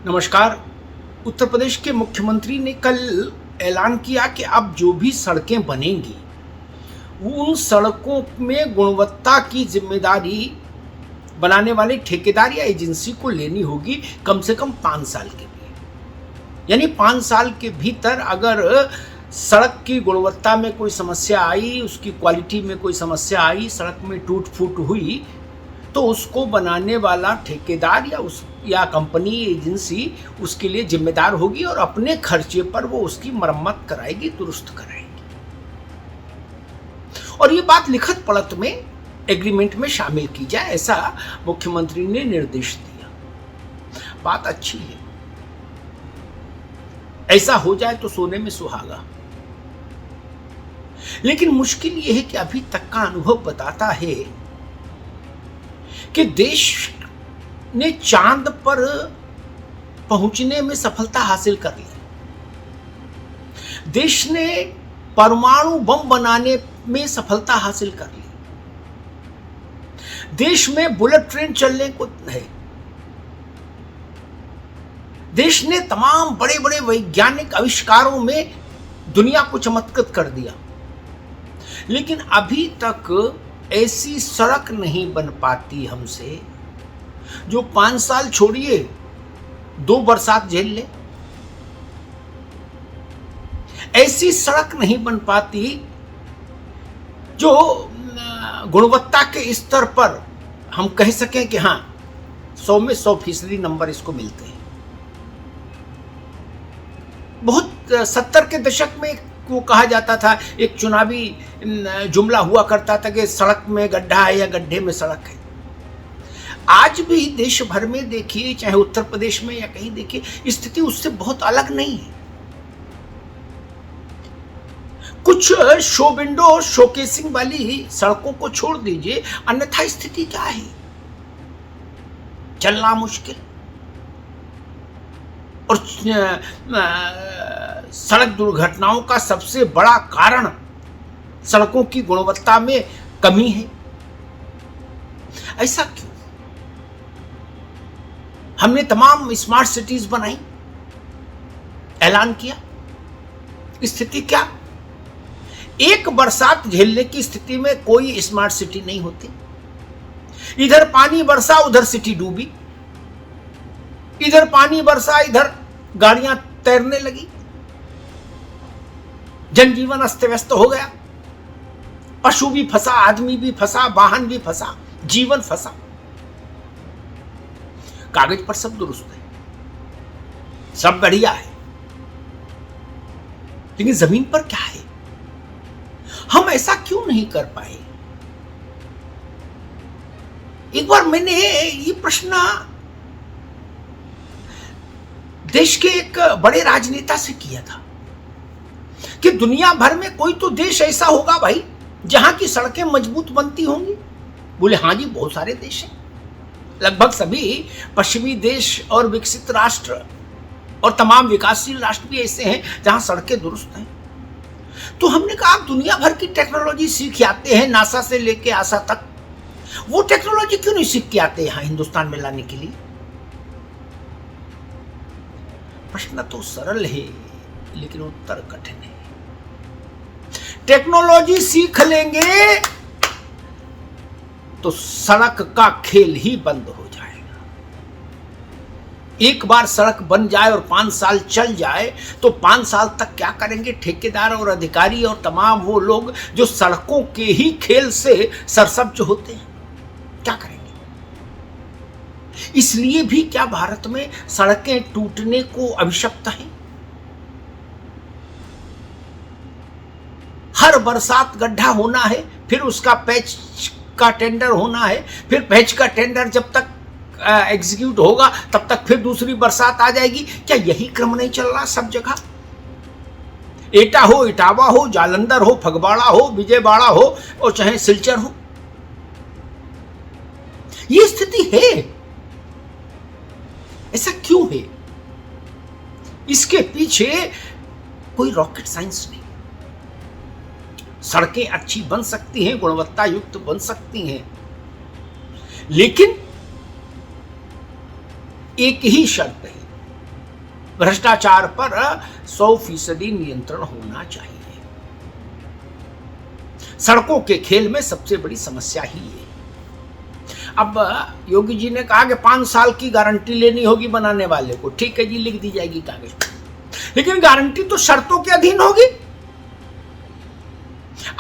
नमस्कार। उत्तर प्रदेश के मुख्यमंत्री ने कल ऐलान किया कि अब जो भी सड़कें बनेंगी उन सड़कों में गुणवत्ता की जिम्मेदारी बनाने वाले ठेकेदार या एजेंसी को लेनी होगी कम से कम 5 साल के लिए। यानी 5 साल के भीतर अगर सड़क की गुणवत्ता में कोई समस्या आई, उसकी क्वालिटी में कोई समस्या आई, सड़क में टूट फूट हुई, तो उसको बनाने वाला ठेकेदार या कंपनी एजेंसी उसके लिए जिम्मेदार होगी और अपने खर्चे पर वो उसकी मरम्मत कराएगी, दुरुस्त कराएगी। और ये बात लिखित पढ़त में एग्रीमेंट में शामिल की जाए, ऐसा मुख्यमंत्री ने निर्देश दिया। बात अच्छी है, ऐसा हो जाए तो सोने में सुहागा। लेकिन मुश्किल यह है कि अभी तक का अनुभव बताता है कि देश ने चांद पर पहुंचने में सफलता हासिल कर ली। देश ने परमाणु बम बनाने में सफलता हासिल कर ली। देश में बुलेट ट्रेन चलने को है। देश ने तमाम बड़े बड़े वैज्ञानिक आविष्कारों में दुनिया को चमत्कृत कर दिया। लेकिन अभी तक ऐसी सड़क नहीं बन पाती हमसे जो 5 साल छोड़िए 2 बरसात झेल ले। ऐसी सड़क नहीं बन पाती जो गुणवत्ता के स्तर पर हम कह सकें कि हाँ 100 में 100% नंबर इसको मिलते हैं। बहुत 70 के दशक में वो कहा जाता था, एक चुनावी जुमला हुआ करता था कि सड़क में गड्ढा है या गड्ढे में सड़क है। आज भी देश भर में देखिए, चाहे उत्तर प्रदेश में या कहीं देखिए, स्थिति उससे बहुत अलग नहीं है। कुछ शो विंडो शोकेसिंग वाली सड़कों को छोड़ दीजिए, अन्यथा स्थिति क्या है? चलना मुश्किल और सड़क दुर्घटनाओं का सबसे बड़ा कारण सड़कों की गुणवत्ता में कमी है। ऐसा क्यों? हमने तमाम स्मार्ट सिटीज बनाई, ऐलान किया, स्थिति क्या? एक बरसात झेलने की स्थिति में कोई स्मार्ट सिटी नहीं होती। इधर पानी बरसा उधर सिटी डूबी, इधर पानी बरसा इधर गाड़ियां तैरने लगी, जनजीवन अस्त व्यस्त हो गया, पशु भी फंसा, आदमी भी फंसा, वाहन भी फंसा, जीवन फंसा। कागज पर सब दुरुस्त है, सब बढ़िया है, लेकिन जमीन पर क्या है? हम ऐसा क्यों नहीं कर पाए? एक बार मैंने ये प्रश्न देश के एक बड़े राजनेता से किया था कि दुनिया भर में कोई तो देश ऐसा होगा भाई जहां की सड़कें मजबूत बनती होंगी। बोले हाँ जी, बहुत सारे देश हैं, लगभग सभी पश्चिमी देश और विकसित राष्ट्र और तमाम विकासशील राष्ट्र भी ऐसे हैं जहां सड़कें दुरुस्त हैं। तो हमने कहा आप दुनिया भर की टेक्नोलॉजी सीख आते हैं, नासा से लेके आसा तक, वो टेक्नोलॉजी क्यों नहीं सीख के आते यहां हिंदुस्तान में लाने के लिए? प्रश्न तो सरल है लेकिन उत्तर कठिन है। टेक्नोलॉजी सीख लेंगे तो सड़क का खेल ही बंद हो जाएगा। एक बार सड़क बन जाए और 5 साल चल जाए तो 5 साल तक क्या करेंगे ठेकेदार और अधिकारी और तमाम वो लोग जो सड़कों के ही खेल से सरसब्ज होते हैं? क्या करेंगे? इसलिए भी क्या भारत में सड़कें टूटने को अभिशप्त हैं? हर बरसात गड्ढा होना है, फिर उसका पैच का टेंडर होना है, फिर पैच का टेंडर जब तक एग्जीक्यूट होगा तब तक फिर दूसरी बरसात आ जाएगी। क्या यही क्रम नहीं चल रहा सब जगह? एटा हो, इटावा हो, जालंधर हो, फगवाड़ा हो, विजयवाड़ा हो और चाहे सिलचर हो, ये स्थिति है। ऐसा क्यों है? इसके पीछे कोई रॉकेट साइंस नहीं। सड़कें अच्छी बन सकती हैं, गुणवत्ता युक्त बन सकती हैं, लेकिन एक ही शर्त है भ्रष्टाचार पर 100% नियंत्रण होना चाहिए। सड़कों के खेल में सबसे बड़ी समस्या ही है। अब योगी जी ने कहा कि 5 साल की गारंटी लेनी होगी बनाने वाले को, ठीक है जी, लिख दी जाएगी कागज पर, लेकिन गारंटी तो शर्तों के अधीन होगी।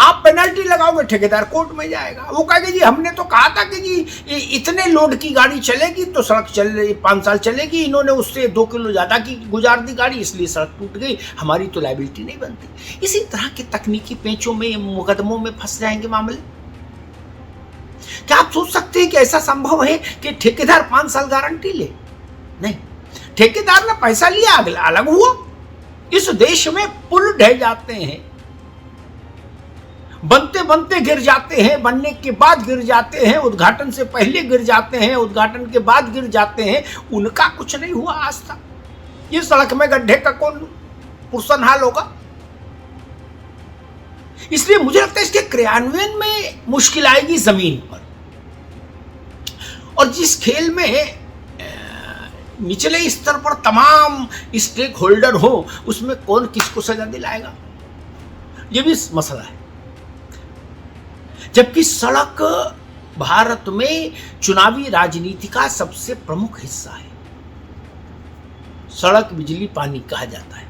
आप पेनल्टी लगाओगे, ठेकेदार कोर्ट में जाएगा, वो कहेगा जी हमने तो कहा था कि जी इतने लोड की गाड़ी चलेगी तो सड़क चल रही 5 साल चलेगी, इन्होंने उससे 2 किलो ज्यादा की गुजार दी गाड़ी, इसलिए सड़क टूट गई, हमारी तो लायबिलिटी नहीं बनती। इसी तरह के तकनीकी पेचों में, मुकदमों में फंस जाएंगे मामले। क्या आप सोच सकते हैं कि ऐसा संभव है कि ठेकेदार 5 साल गारंटी ले? नहीं, ठेकेदार ने पैसा लिया, अगला अलग हुआ। इस देश में पुल ढह जाते हैं, बनते बनते गिर जाते हैं, बनने के बाद गिर जाते हैं, उद्घाटन से पहले गिर जाते हैं, उद्घाटन के बाद गिर जाते हैं, उनका कुछ नहीं हुआ आज तक। ये सड़क में गड्ढे का कौन पुरसनहाल होगा? इसलिए मुझे लगता है इसके क्रियान्वयन में मुश्किल आएगी जमीन पर। और जिस खेल में निचले स्तर पर तमाम स्टेक होल्डर हो, उसमें कौन किसको सजा दिलाएगा, यह भी मसला है। जबकि सड़क भारत में चुनावी राजनीति का सबसे प्रमुख हिस्सा है। सड़क बिजली पानी कहा जाता है,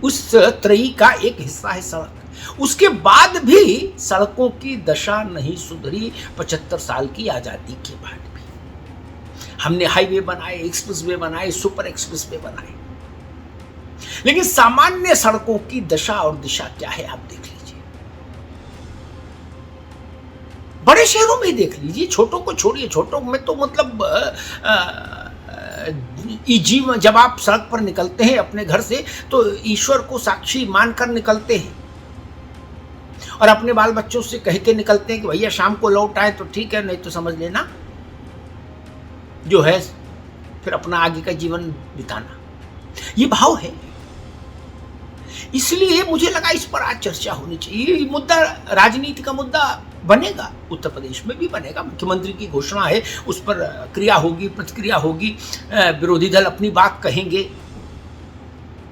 उस त्रयी का एक हिस्सा है सड़क। उसके बाद भी सड़कों की दशा नहीं सुधरी 75 साल की आजादी के बाद भी। हमने हाईवे बनाए, एक्सप्रेसवे बनाए, सुपर एक्सप्रेसवे बनाए, लेकिन सामान्य सड़कों की दशा और दिशा क्या है आप देख लीजिए। बड़े शहरों में देख लीजिए, छोटों को छोड़िए, छोटों में तो मतलब जीवन, जब आप सड़क पर निकलते हैं अपने घर से तो ईश्वर को साक्षी मानकर निकलते हैं और अपने बाल बच्चों से कह के निकलते हैं कि भैया शाम को लौट आए तो ठीक है, नहीं तो समझ लेना जो है फिर अपना आगे का जीवन बिताना। ये भाव है। इसलिए मुझे लगा इस पर आज चर्चा होनी चाहिए। ये मुद्दा राजनीति का मुद्दा बनेगा, उत्तर प्रदेश में भी बनेगा। मुख्यमंत्री की घोषणा है, उस पर क्रिया होगी, प्रतिक्रिया होगी, विरोधी दल अपनी बात कहेंगे,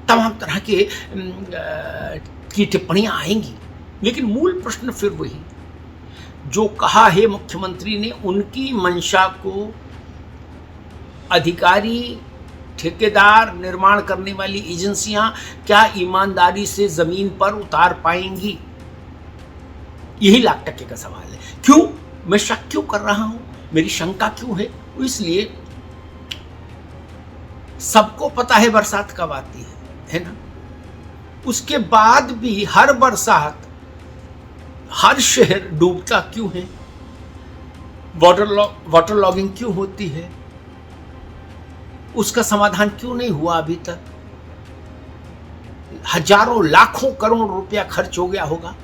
तमाम तरह के की टिप्पणियां आएंगी। लेकिन मूल प्रश्न फिर वही, जो कहा है मुख्यमंत्री ने, उनकी मंशा को अधिकारी, ठेकेदार, निर्माण करने वाली एजेंसियां क्या ईमानदारी से जमीन पर उतार पाएंगी? यही लाख टके का सवाल है। क्यों मैं शक क्यों कर रहा हूं, मेरी शंका क्यों है? इसलिए सबको पता है बरसात कब आती है ना? उसके बाद भी हर बरसात हर शहर डूबता क्यों है? वाटर लॉगिंग क्यों होती है? उसका समाधान क्यों नहीं हुआ अभी तक? हजारों लाखों करोड़ रुपया खर्च हो गया होगा,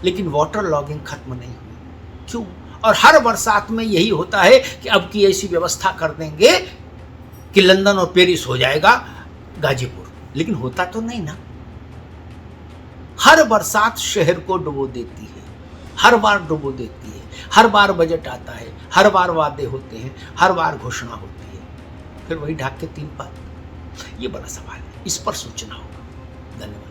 लेकिन वाटर लॉगिंग खत्म नहीं हुई। क्यों? और हर बरसात में यही होता है कि अब की ऐसी व्यवस्था कर देंगे कि लंदन और पेरिस हो जाएगा गाजीपुर, लेकिन होता तो नहीं ना। हर बरसात शहर को डुबो देती है, हर बार डुबो देती है, हर बार बजट आता है, हर बार वादे होते हैं, हर बार घोषणा होती है, फिर वही ढाक के 3 पात। ये बड़ा सवाल है, इस पर सोचना होगा। धन्यवाद।